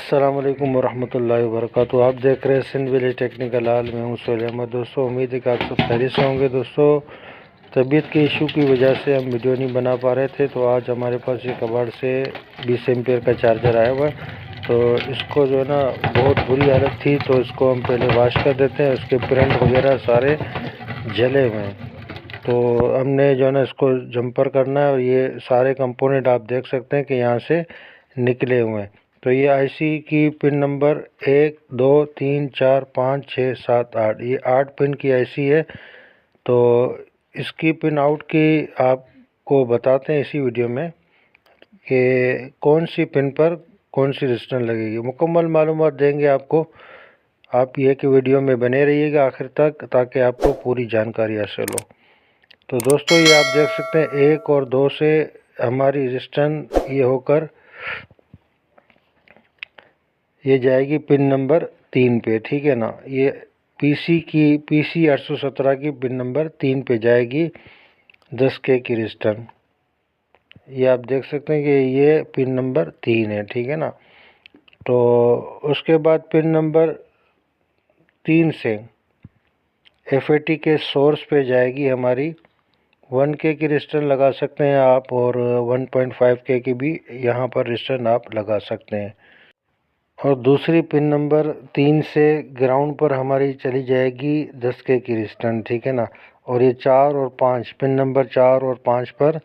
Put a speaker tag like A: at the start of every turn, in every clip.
A: अस्सलाम वालेकुम वरहमतुल्लाहि वबरकातुहू। आप देख रहे हैं सिंध विलेज टेक्निकल हाल में हूँ सोहेल अहमद। दोस्तों उम्मीद है कि आप सब खैरियत से होंगे। दोस्तों तबीयत के इशू की वजह से हम वीडियो नहीं बना पा रहे थे, तो आज हमारे पास ये कबाड़ से 20 एम्पियर का चार्जर आया हुआ है। तो इसको जो है ना बहुत बुरी हालत थी, तो इसको हम पहले वॉश कर देते हैं। उसके प्रिंट वगैरह सारे जले हुए हैं, तो हमने जो है ना इसको जंपर करना है। और ये सारे कंपोनेंट आप देख सकते हैं कि यहाँ से निकले हुए हैं। तो ये आईसी की पिन नंबर 1 2 3 4 5 6 7 8, ये 8 पिन की आईसी है। तो इसकी पिन आउट की आपको बताते हैं इसी वीडियो में कि कौन सी पिन पर कौन सी रजिस्टर लगेगी। मुकम्मल मालूमात देंगे आपको। आप ये कि वीडियो में बने रहिएगा आखिर तक, ताकि आपको पूरी जानकारी हासिल हो। तो दोस्तों ये आप देख सकते हैं 1 और 2 से हमारी रजिस्टर ये होकर ये जाएगी पिन नंबर 3 पे, ठीक है ना। ये पीसी 817 की पिन नंबर 3 पे जाएगी 10K की रजिस्टर। ये आप देख सकते हैं कि ये पिन नंबर 3 है, ठीक है ना। तो उसके बाद पिन नंबर 3 से FAT के सोर्स पे जाएगी हमारी 1K की रजिस्टर लगा सकते हैं आप, और 1.5K की भी यहाँ पर रजिस्टर आप लगा सकते हैं। और दूसरी पिन नंबर 3 से ग्राउंड पर हमारी चली जाएगी 10K की रजिस्टर, ठीक है ना। और ये 4 और 5 पिन नंबर 4 और 5 पर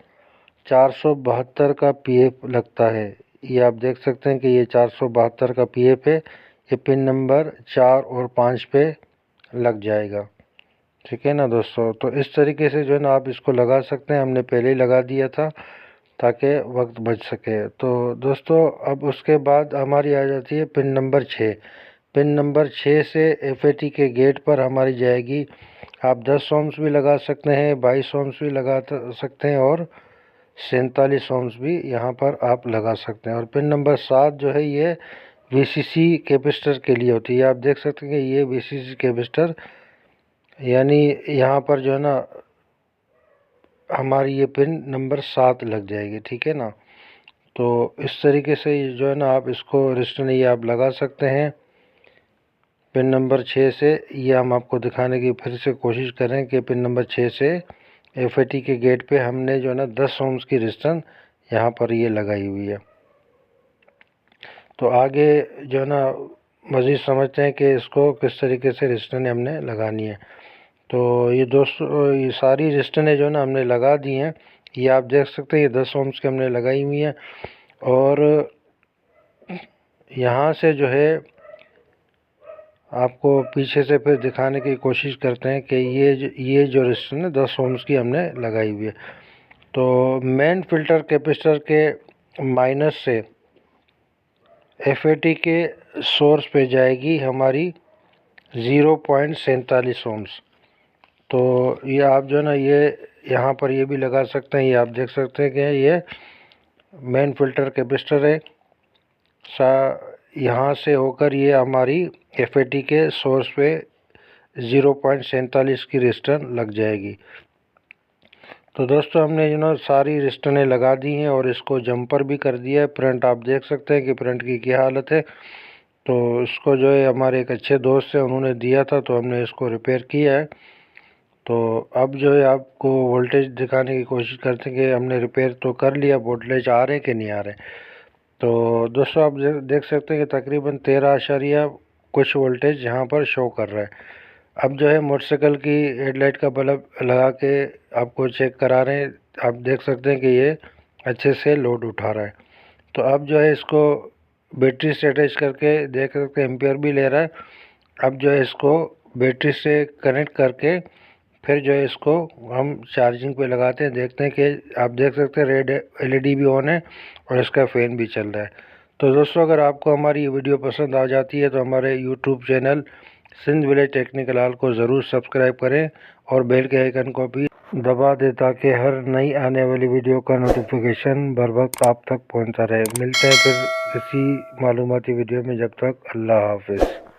A: 472 का PF लगता है। ये आप देख सकते हैं कि ये 472 का PF है। ये पिन नंबर 4 और 5 पे लग जाएगा, ठीक है ना दोस्तों। तो इस तरीके से जो है ना आप इसको लगा सकते हैं। हमने पहले ही लगा दिया था ताकि वक्त बच सके। तो दोस्तों अब उसके बाद हमारी आ जाती है पिन नंबर 6। पिन नंबर 6 से FAT के गेट पर हमारी जाएगी। आप 10 ohms भी लगा सकते हैं, 22 ohms भी लगा सकते हैं, और 47 ohms भी यहाँ पर आप लगा सकते हैं। और पिन नंबर 7 जो है ये VCC कैपेसिटर के लिए होती है। आप देख सकते हैं कि ये VCC कैपेसिटर यानी यहाँ पर जो है ना हमारी ये पिन नंबर 7 लग जाएगी, ठीक है ना। तो इस तरीके से जो है ना आप इसको रजिस्टर ये आप लगा सकते हैं पिन नंबर 6 से। ये हम आपको दिखाने की फिर से कोशिश करें कि पिन नंबर 6 से FAT के गेट पे हमने जो है ना 10 ohms की रजिस्टर यहाँ पर ये लगाई हुई है। तो आगे जो है ना मज़ीद समझते हैं कि इसको किस तरीके से रजिस्टर हमने लगानी है। तो ये दोस्तों ये सारी रजिस्टरें जो है ना हमने लगा दी हैं। ये आप देख सकते हैं ये 10 ohms की हमने लगाई हुई हैं। और यहाँ से जो है आपको पीछे से फिर दिखाने की कोशिश करते हैं कि ये जो रजिस्टर है 10 ohms की हमने लगाई हुई है। तो मेन फिल्टर कैपेसिटर के माइनस से FAT के सोर्स पे जाएगी हमारी 0.47 ohms। तो ये आप जो है ना ये यहाँ पर ये भी लगा सकते हैं। ये आप देख सकते हैं कि ये मेन फिल्टर कैपेसिटर है। यहाँ से होकर ये हमारी FAT के सोर्स पे 0.47 की रजिस्टर लग जाएगी। तो दोस्तों हमने जो ना सारी रजिस्टरें लगा दी हैं और इसको जंपर भी कर दिया है। प्रिंट आप देख सकते हैं कि प्रिंट की क्या हालत है। तो इसको जो है हमारे एक अच्छे दोस्त से उन्होंने दिया था, तो हमने इसको रिपेयर किया है। तो अब जो है आपको वोल्टेज दिखाने की कोशिश करते हैं कि हमने रिपेयर तो कर लिया, वोल्टेज आ रहे कि नहीं आ रहे। तो दोस्तों आप देख सकते हैं कि तकरीबन 13 कुछ वोल्टेज यहाँ पर शो कर रहा है। अब जो है मोटरसाइकिल की हेडलाइट का बल्ब लगा के आपको चेक करा रहे हैं। आप देख सकते हैं कि ये अच्छे से लोड उठा रहा है। तो अब जो है इसको बैटरी से अटैच करके देख सकते हैं एम्पियर भी ले रहा है। अब जो है इसको बैटरी से कनेक्ट करके फिर जो है इसको हम चार्जिंग पे लगाते हैं। देखते हैं कि आप देख सकते हैं रेड LED भी ऑन है और इसका फ़ैन भी चल रहा है। तो दोस्तों अगर आपको हमारी ये वीडियो पसंद आ जाती है तो हमारे YouTube channel Sindh village technical हाल को ज़रूर सब्सक्राइब करें और बेल के आइकन को भी दबा दें, ताकि हर नई आने वाली वीडियो का नोटिफिकेशन बर वक्त आप तक पहुँचता रहे। मिलते हैं फिर इसी मालूमाती वीडियो में, जब तक अल्लाह हाफिज़।